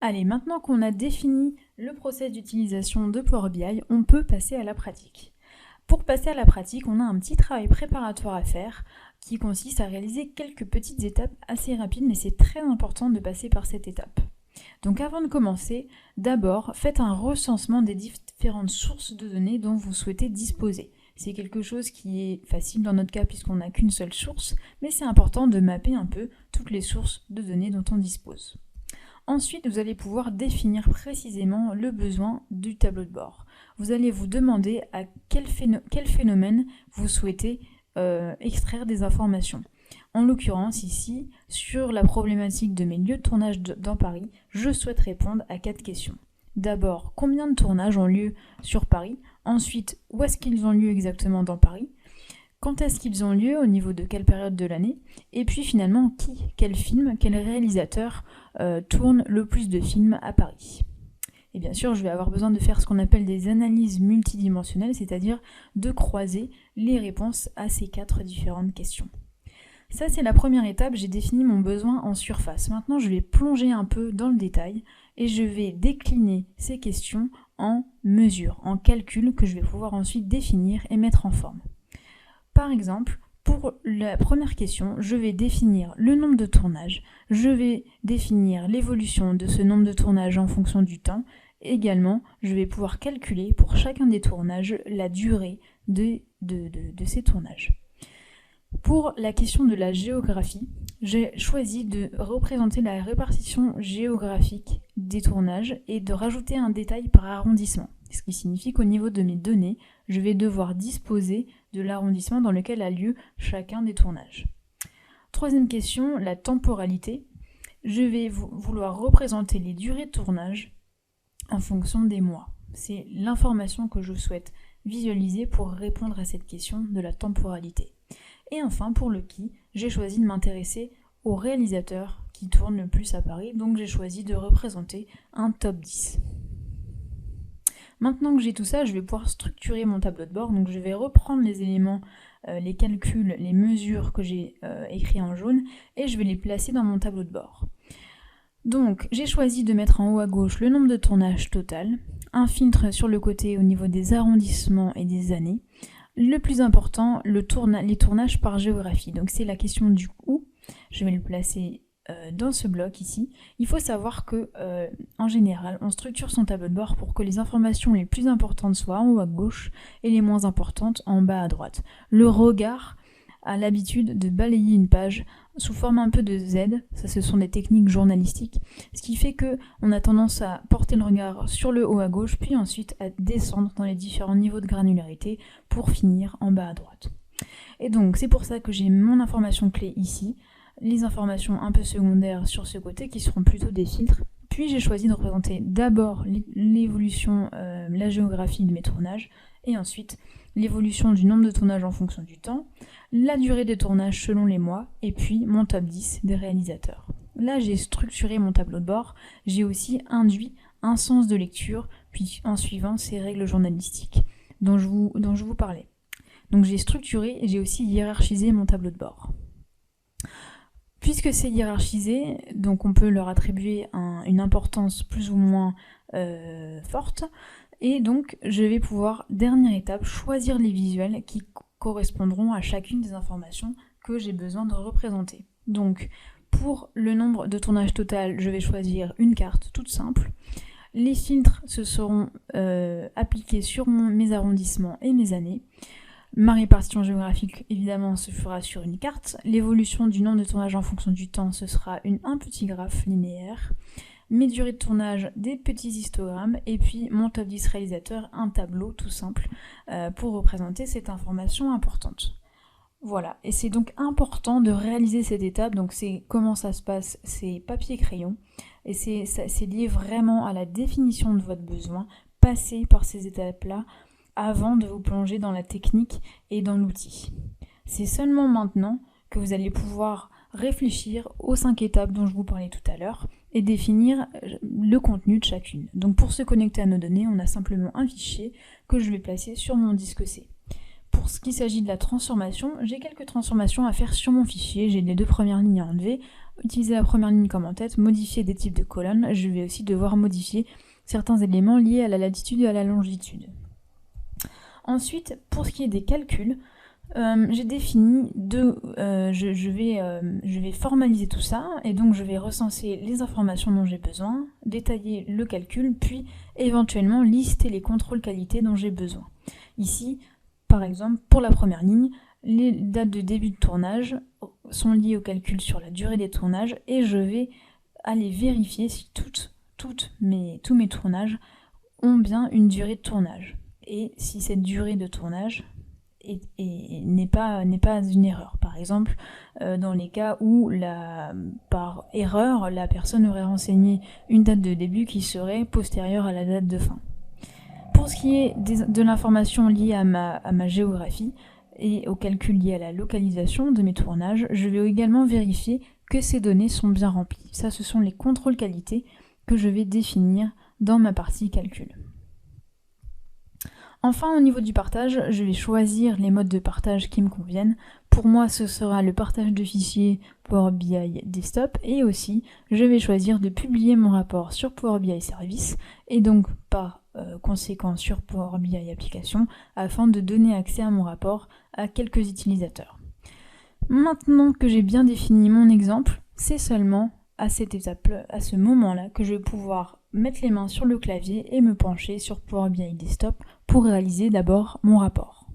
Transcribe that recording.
Allez, maintenant qu'on a défini le process d'utilisation de Power BI, on peut passer à la pratique. Pour passer à la pratique, on a un petit travail préparatoire à faire qui consiste à réaliser quelques petites étapes assez rapides, mais c'est très important de passer par cette étape. Donc avant de commencer, d'abord, faites un recensement des différentes sources de données dont vous souhaitez disposer. C'est quelque chose qui est facile dans notre cas puisqu'on n'a qu'une seule source, mais c'est important de mapper un peu toutes les sources de données dont on dispose. Ensuite, vous allez pouvoir définir précisément le besoin du tableau de bord. Vous allez vous demander à quel phénomène vous souhaitez extraire des informations. En l'occurrence, ici, sur la problématique de mes lieux de tournage dans Paris, je souhaite répondre à 4 questions. D'abord, combien de tournages ont lieu sur Paris? Ensuite, où est-ce qu'ils ont lieu exactement dans Paris? Quand est-ce qu'ils ont lieu, au niveau de quelle période de l'année? Et puis finalement, quel film, quel réalisateur tourne le plus de films à Paris? Et bien sûr, je vais avoir besoin de faire ce qu'on appelle des analyses multidimensionnelles, c'est-à-dire de croiser les réponses à ces 4 différentes questions. Ça, c'est la première étape, j'ai défini mon besoin en surface. Maintenant, je vais plonger un peu dans le détail et je vais décliner ces questions en mesures, en calculs que je vais pouvoir ensuite définir et mettre en forme. Par exemple, pour la première question, je vais définir le nombre de tournages, je vais définir l'évolution de ce nombre de tournages en fonction du temps. Également, je vais pouvoir calculer pour chacun des tournages la durée de ces tournages. Pour la question de la géographie, j'ai choisi de représenter la répartition géographique des tournages et de rajouter un détail par arrondissement. Ce qui signifie qu'au niveau de mes données, je vais devoir disposer de l'arrondissement dans lequel a lieu chacun des tournages. Troisième question, la temporalité. Je vais vouloir représenter les durées de tournage en fonction des mois. C'est l'information que je souhaite visualiser pour répondre à cette question de la temporalité. Et enfin, pour le qui, j'ai choisi de m'intéresser aux réalisateurs qui tournent le plus à Paris, donc j'ai choisi de représenter un top 10. Maintenant que j'ai tout ça, je vais pouvoir structurer mon tableau de bord, donc je vais reprendre les éléments, les calculs, les mesures que j'ai écrits en jaune, et je vais les placer dans mon tableau de bord. Donc j'ai choisi de mettre en haut à gauche le nombre de tournages total, un filtre sur le côté au niveau des arrondissements et des années. Le plus important, les tournages par géographie. Donc c'est la question du où. Je vais le placer dans ce bloc ici. Il faut savoir que en général, on structure son tableau de bord pour que les informations les plus importantes soient en haut à gauche et les moins importantes en bas à droite. Le regard a l'habitude de balayer une page sous forme un peu de Z, ça ce sont des techniques journalistiques, ce qui fait que on a tendance à porter le regard sur le haut à gauche, puis ensuite à descendre dans les différents niveaux de granularité pour finir en bas à droite. Et donc c'est pour ça que j'ai mon information clé ici, les informations un peu secondaires sur ce côté qui seront plutôt des filtres, puis j'ai choisi de représenter d'abord l'évolution, la géographie de mes tournages, et ensuite l'évolution du nombre de tournages en fonction du temps, la durée des tournages selon les mois, et puis mon top 10 des réalisateurs. Là, j'ai structuré mon tableau de bord, j'ai aussi induit un sens de lecture, puis en suivant ces règles journalistiques dont je vous parlais. Donc j'ai structuré et j'ai aussi hiérarchisé mon tableau de bord. Puisque c'est hiérarchisé, donc on peut leur attribuer une importance plus ou moins forte, et donc je vais pouvoir, dernière étape, choisir les visuels qui correspondront à chacune des informations que j'ai besoin de représenter. Donc pour le nombre de tournages total, je vais choisir une carte toute simple. Les filtres se seront appliqués sur mes arrondissements et mes années. Ma répartition géographique, évidemment, se fera sur une carte. L'évolution du nombre de tournages en fonction du temps, ce sera un petit graphe linéaire. Mes durées de tournage, des petits histogrammes. Et puis mon top 10 réalisateur, un tableau tout simple pour représenter cette information importante. Voilà, et c'est donc important de réaliser cette étape. Donc c'est comment ça se passe, c'est papier-crayon. Et c'est lié vraiment à la définition de votre besoin. Passez par ces étapes-là avant de vous plonger dans la technique et dans l'outil. C'est seulement maintenant que vous allez pouvoir réfléchir aux 5 étapes dont je vous parlais tout à l'heure et définir le contenu de chacune. Donc pour se connecter à nos données, on a simplement un fichier que je vais placer sur mon disque C. Pour ce qui s'agit de la transformation, j'ai quelques transformations à faire sur mon fichier, j'ai les 2 premières lignes à enlever, utiliser la première ligne comme en tête, modifier des types de colonnes, je vais aussi devoir modifier certains éléments liés à la latitude et à la longitude. Ensuite, pour ce qui est des calculs, j'ai défini je vais formaliser tout ça, et donc je vais recenser les informations dont j'ai besoin, détailler le calcul, puis éventuellement lister les contrôles qualité dont j'ai besoin. Ici, par exemple, pour la première ligne, les dates de début de tournage sont liées au calcul sur la durée des tournages, et je vais aller vérifier si tous mes tournages ont bien une durée de tournage, et si cette durée de tournage n'est pas une erreur. Par exemple, dans les cas où par erreur, la personne aurait renseigné une date de début qui serait postérieure à la date de fin. Pour ce qui est de l'information liée à ma géographie et au calcul lié à la localisation de mes tournages, je vais également vérifier que ces données sont bien remplies. Ça, ce sont les contrôles qualité que je vais définir dans ma partie calcul. Enfin, au niveau du partage, je vais choisir les modes de partage qui me conviennent. Pour moi, ce sera le partage de fichiers Power BI Desktop, et aussi, je vais choisir de publier mon rapport sur Power BI Service, et donc par conséquent sur Power BI Application, afin de donner accès à mon rapport à quelques utilisateurs. Maintenant que j'ai bien défini mon exemple, c'est seulement à cette étape, à ce moment-là, que je vais pouvoir mettre les mains sur le clavier et me pencher sur Power BI Desktop pour réaliser d'abord mon rapport.